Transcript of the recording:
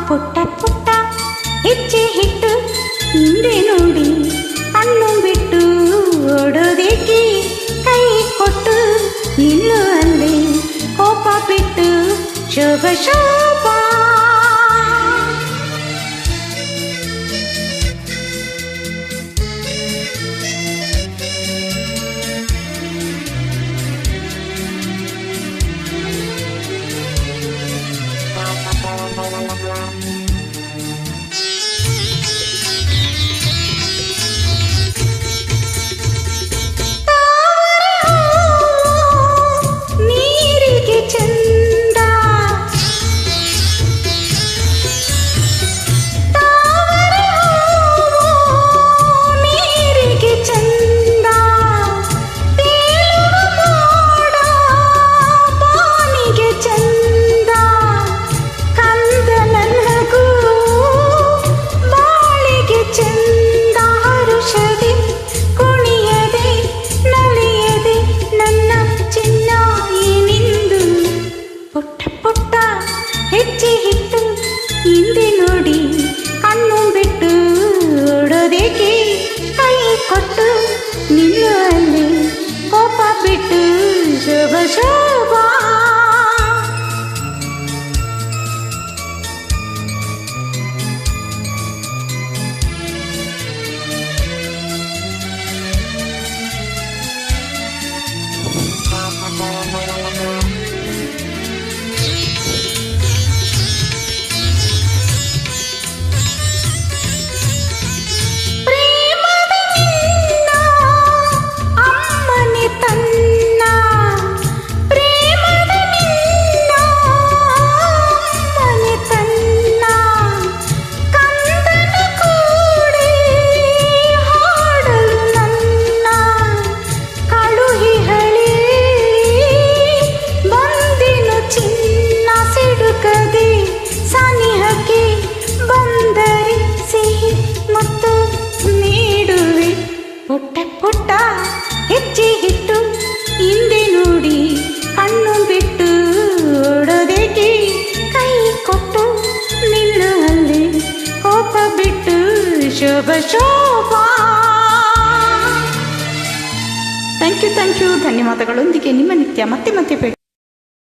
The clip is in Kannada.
ಪುಟ್ಟ ಪುಟ್ಟ ಹೆಚ್ಚೆ ಹಿಟ್ಟು ಹಿಂದೆ ನೋಡಿ ಕಣ್ಣು ಬಿಟ್ಟು ಓಡೋದೇಕೆ ಕೈ ಕೊಟ್ಟು ನಿಲ್ಲು ಅಲ್ಲಿ ಕೋಪ ಬಿಟ್ಟು ಶೋಭ ಶೋಭ ಹೆಚ್ಚಿ ಹಿಟ್ಟು ಹಿಂದೆ ನೋಡಿ ಕಣ್ಣು ಬಿಟ್ಟು ಓಡೋದೇಕೆ ಕೈ ಕೊಟ್ಟು ನಿಲ್ಲು ಅಲ್ಲಿ ಕೋಪ ಬಿಟ್ಟು ಶೋಭ ಶೋಭ ಪುಟ್ಟ ಪುಟ್ಟ ಹೆಚ್ಚಿ ಹಿಟ್ಟು ಹಿಂದೆ ನೋಡಿ ಕಣ್ಣು ಬಿಟ್ಟು ಓಡೋದೇಕೆ ಕೈ ಕೊಟ್ಟು ನಿಲ್ಲು ಅಲ್ಲಿ ಕೋಪ ಬಿಟ್ಟು ಶೋಭ ಶೋಭ. ಥ್ಯಾಂಕ್ ಯು ಧನ್ಯವಾದಗಳೊಂದಿಗೆ ನಿಮ್ಮ ನಿತ್ಯ ಮತ್ತೆ ಭೇಟಿ.